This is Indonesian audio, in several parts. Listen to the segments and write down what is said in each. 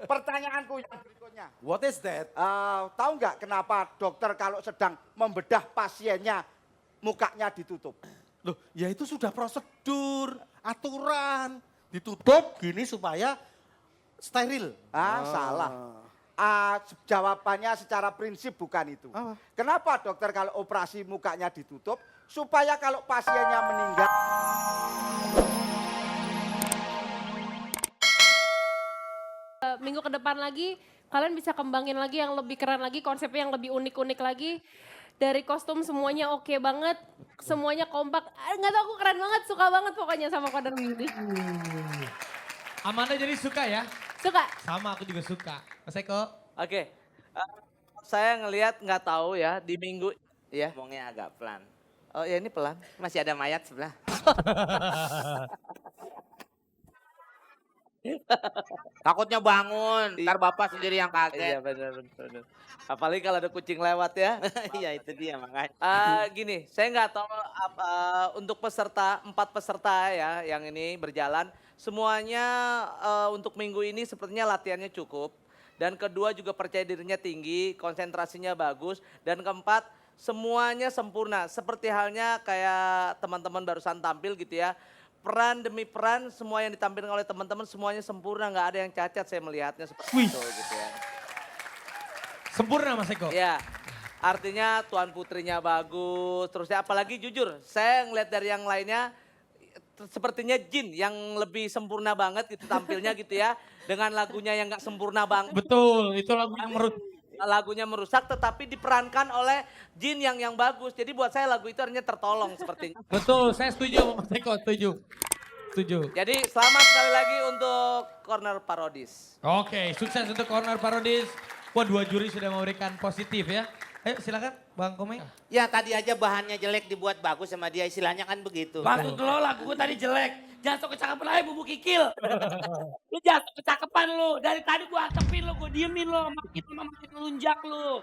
Pertanyaanku yang berikutnya. What is that? Tahu nggak kenapa dokter kalau sedang membedah pasiennya mukanya ditutup? Loh, ya itu sudah prosedur, aturan. Ditutup gini supaya steril. Salah. Jawabannya secara prinsip bukan itu. Apa? Kenapa dokter kalau operasi mukanya ditutup? Supaya kalau pasiennya meninggal. Minggu ke depan lagi kalian bisa kembangin lagi yang lebih keren lagi, konsepnya yang lebih unik-unik lagi. Dari kostum semuanya oke banget, semuanya kompak. Nggak tahu aku keren banget, suka banget pokoknya sama Kodar Music. Amanda jadi suka ya? Suka? Sama aku juga suka. Mas Eko? Oke, saya ngelihat nggak tahu ya di minggu ya. Ngomongnya agak pelan. Oh ya ini pelan. Masih ada mayat sebelah. Takutnya bangun, ntar bapak sendiri yang Iya kaget. benar. Apalagi kalau ada kucing lewat ya. Iya itu dia makanya. Gini, saya nggak tahu untuk peserta 4 peserta ya yang ini berjalan semuanya untuk minggu ini sepertinya latihannya cukup dan kedua juga percaya dirinya tinggi, konsentrasinya bagus dan keempat semuanya sempurna seperti halnya kayak teman-teman barusan tampil gitu ya. Peran demi peran semua yang ditampilkan oleh teman-teman semuanya sempurna, nggak ada yang cacat saya melihatnya seperti Wih. itu gitu ya. Sempurna Mas Eko? Ya, artinya tuan putrinya bagus, terusnya apalagi jujur, saya ngeliat dari yang lainnya sepertinya Jin yang lebih sempurna banget gitu tampilnya gitu ya. Dengan lagunya yang gak sempurna banget, Betul, itu lagu yang menurut lagunya merusak tetapi diperankan oleh Jin yang bagus. Jadi buat saya lagu itu artinya tertolong sepertinya. betul, saya setuju sama Mas Eko, setuju. Jadi selamat sekali lagi untuk Corner Parodis. Oke, sukses untuk Corner Parodis. Wah, 2 juri sudah memberikan positif ya. Ayo silakan Bang Komeng. Ya tadi aja bahannya jelek dibuat bagus sama dia, istilahnya kan begitu. Maksud lo lagu gue tadi jelek. Jangan sok kecakapan aja bubuk kikil. Lu jangan sok kecakapan lu. Dari tadi gue antepin lu, gue diemin lu. Makin lunjak lu.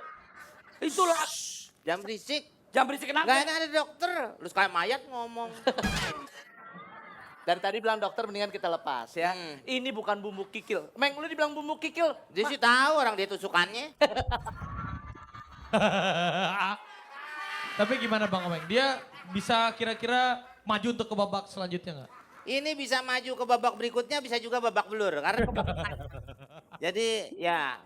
Itulah. Jangan berisik. Jangan berisik kenapa? Gak ada dokter. Lu kayak mayat ngomong. Dari tadi bilang dokter mendingan kita lepas ya. Ini bukan bumbu kikil. Meng lu dibilang bumbu kikil. Dia sih tahu orang dia tusukannya. Tapi gimana Bang Komeng? Dia bisa kira-kira maju untuk ke babak selanjutnya nggak? Ini bisa maju ke babak berikutnya, bisa juga babak belur. Karena jadi ya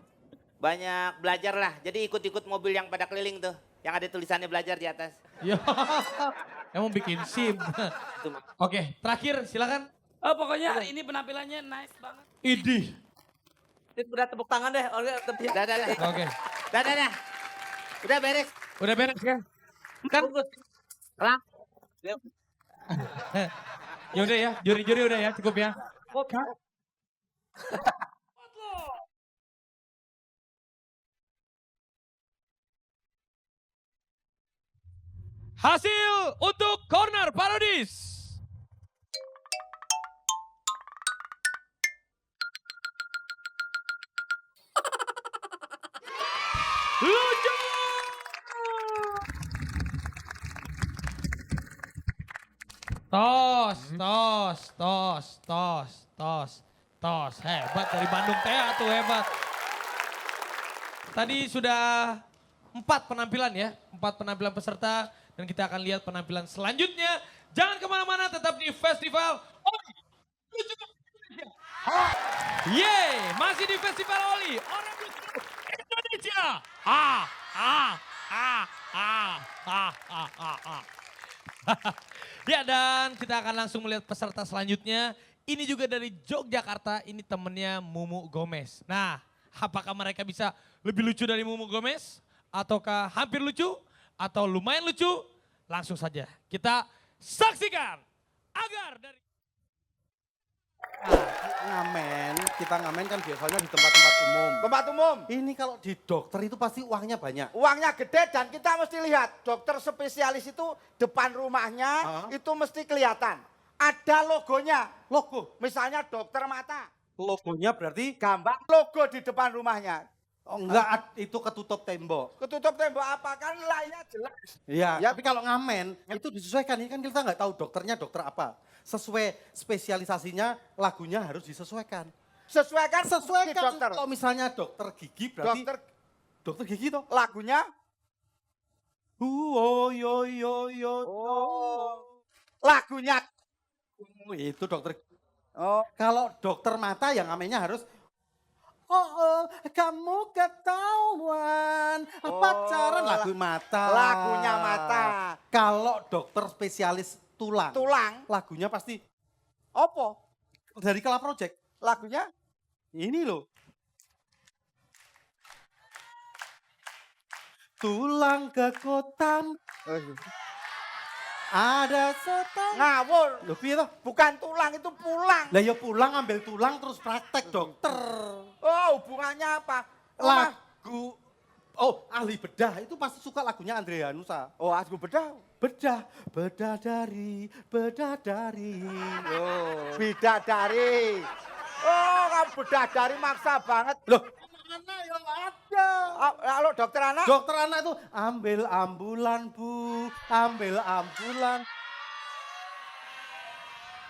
banyak belajar lah. Jadi ikut-ikut mobil yang pada keliling tuh. Yang ada tulisannya belajar di atas. Ya, emang bikin SIM. Oke, terakhir silakan. Oh, pokoknya ini penampilannya nice banget. Idih. Udah tepuk tangan deh. Dah. Oke, Dah. Udah beres. udah beres kan? Kan? Kelang. Ya udah ya, juri-juri udah ya, cukup ya. Hasil untuk Corner Parodis. Lucu. Tos. Hebat dari Bandung Teh tuh hebat. Tadi sudah 4 penampilan ya, 4 penampilan peserta. Dan kita akan lihat penampilan selanjutnya. Jangan kemana-mana, tetap di Festival Oli. Yeay, masih di Festival Oli. Orang lucu Indonesia. Ya, dan kita akan langsung melihat peserta selanjutnya. Ini juga dari Yogyakarta, ini temennya Mumu Gomez. Nah, apakah mereka bisa lebih lucu dari Mumu Gomez? Ataukah hampir lucu? Atau lumayan lucu? Langsung saja kita saksikan. Agar dari... Kita ngamen kan biasanya di tempat-tempat umum. Tempat umum. Ini kalau di dokter itu pasti uangnya banyak. Uangnya gede dan kita mesti lihat. Dokter spesialis itu depan rumahnya itu mesti kelihatan. Ada logonya. Logo? Misalnya dokter mata. Logonya berarti? Gambar logo di depan rumahnya. Oh enggak, itu ketutup tembok. Ketutup tembok apa kan lainnya jelas. Iya, Ya. tapi kalau ngamen itu disesuaikan. Ini kan kita nggak tahu dokternya dokter apa. Sesuai spesialisasinya lagunya harus disesuaikan. Sesuaikan Sesuaikan dokter. kalau misalnya dokter gigi berarti dokter gigi toh. Lagunya Oh yo yo yo. lagunya. Itu dokter. Oh, Kalau dokter mata yang ngamennya harus oh, kamu ketahuan pacaran lagu mata. Lagunya mata. Kalau dokter spesialis tulang, Tulang. lagunya pasti Opo? dari Kala Project. Lagunya Ini loh. Tulang kekotam ada setang. ngawur. Loh piye toh? Bukan tulang, itu pulang. Lah ya pulang ambil tulang terus praktek dokter. Oh, hubungannya apa? Lagu ahli bedah itu pasti suka lagunya Andre Hanusa. Oh, aku bedah. Bedah dari. Oh, bidadari. Oh, kamu bidadari maksa banget. Loh, anak yang ada. Halo dokter anak. Dokter anak itu ambil ambulan bu, ambil ambulan.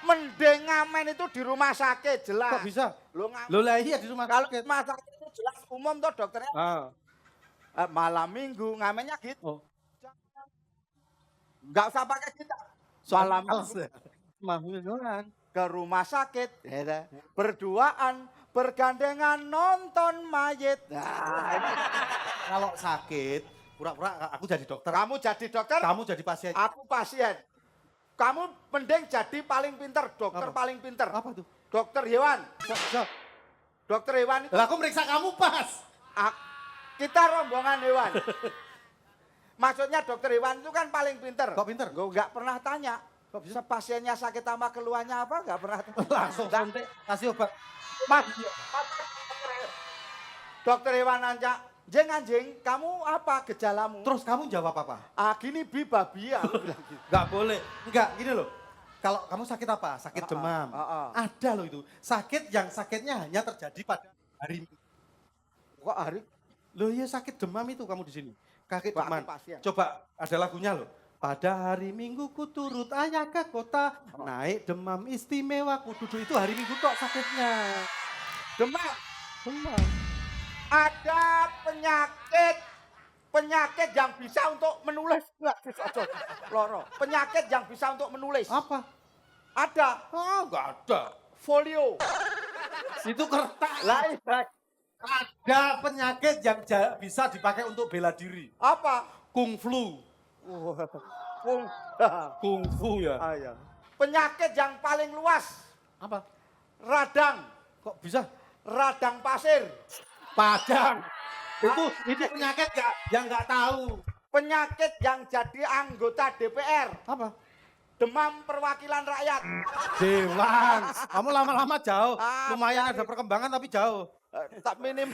Mending ngamen itu di rumah sakit jelas. Kok bisa? Lo ngamen. Lo lah iya di rumah Kalau sakit. rumah sakit itu jelas umum toh dokternya. Malam minggu ngamennya gitu. Oh, Enggak usah pakai kita. Malam minggu Mahmudan. ke rumah sakit, berduaan, bergandengan nonton mayit. Nah, ini. Kalau sakit, pura-pura aku jadi dokter. Kamu jadi dokter, Kamu jadi pasien. aku pasien. Kamu mending jadi paling pinter, dokter Apa? paling pinter. Apa tuh? Dokter hewan. Dokter hewan itu Lah aku meriksa kamu pas. kita rombongan hewan. Maksudnya dokter hewan itu kan paling pinter. Kok pinter? Gue nggak pernah tanya. Kok bisa? Pasiennya sakit sama keluhannya apa nggak pernah. Langsung suntik, kasih obat. Mas, dokter hewan nanya, anjing, kamu apa gejalamu? Terus kamu jawab apa? Gini bi babi ya. Aku bilang gitu. Enggak boleh. Enggak, gini loh. Kalau kamu sakit apa? Sakit demam. Ada loh itu. Sakitnya hanya terjadi pada hari. Kok hari? Loh iya sakit demam itu kamu di sini. Sakit Wah, aku demam. pasien. Coba ada lagunya loh. Pada hari Minggu ku turut ayah ke kota. Naik demam istimewa ku duduk itu hari Minggu kok sakitnya. Demam. Demam. Ada penyakit yang bisa untuk menulis. Nggak, loro. Penyakit yang bisa untuk menulis. Apa? Ada. Enggak ada. Folio. Itu kertas. Lain. Ada penyakit yang bisa dipakai untuk bela diri. Apa? Kung flu. Kung. Kung fu ya. Iya. Penyakit yang paling luas. Apa? Radang. Kok bisa? Radang pasir. Padang. Itu penyakit yang nggak tahu. Penyakit yang jadi anggota DPR. Apa? Demam perwakilan rakyat. Dewan. Kamu lama-lama jauh. Ah, Lumayan ada perkembangan tapi jauh. Tak minim.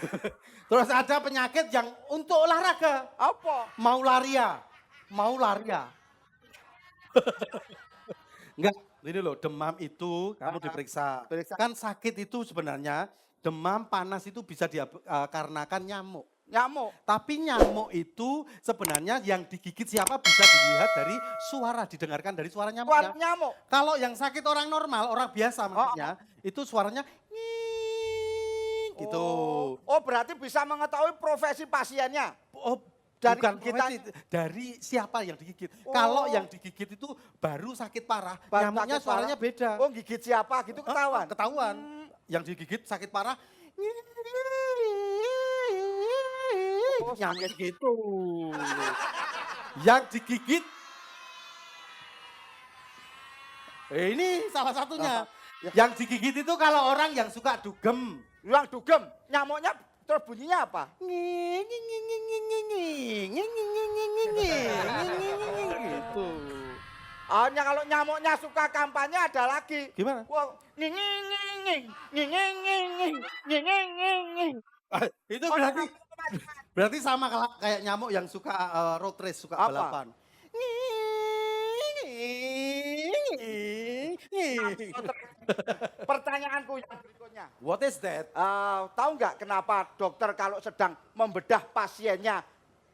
Terus ada penyakit yang untuk olahraga. Apa? Maularia. Enggak, ini loh demam itu kamu diperiksa. Periksa. Kan sakit itu sebenarnya demam panas itu bisa dikarenakan nyamuk. Nyamuk. Tapi nyamuk itu sebenarnya yang digigit siapa bisa dilihat dari suara, didengarkan dari suara nyamuknya. Nyamuk. Kalau yang sakit orang normal, orang biasa maksudnya, itu suaranya gitu. Oh, berarti bisa mengetahui profesi pasiennya. Oh, Dari bukan gigitan. profesi, dari siapa yang digigit. Oh. Kalau yang digigit itu baru sakit parah, Baru nyamuknya sakit suaranya parah. beda. Oh, gigit siapa gitu ketahuan. Ketahuan. Yang digigit sakit parah. Oh, Nyamuk gitu. Yang digigit. Ini salah satunya. Yang digigit itu kalau orang yang suka dugem. Yang dugem, nyamuknya terus bunyinya apa? Gitu. Hanya kalau nyamuknya suka kampanye ada lagi. Gimana? Wow, nging. Itu berarti sama kayak nyamuk yang suka road race, suka Apa? balapan. Pertanyaanku yang berikutnya. What is that? Tahu nggak kenapa dokter kalau sedang membedah pasiennya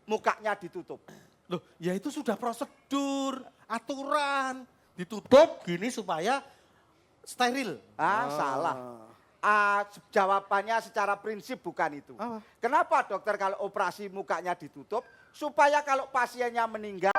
mukanya ditutup? Loh, ya itu sudah prosedur, aturan. Ditutup gini supaya steril. Salah. jawabannya secara prinsip bukan itu. Apa? Kenapa dokter kalau operasi mukanya ditutup? Supaya kalau pasiennya meninggal,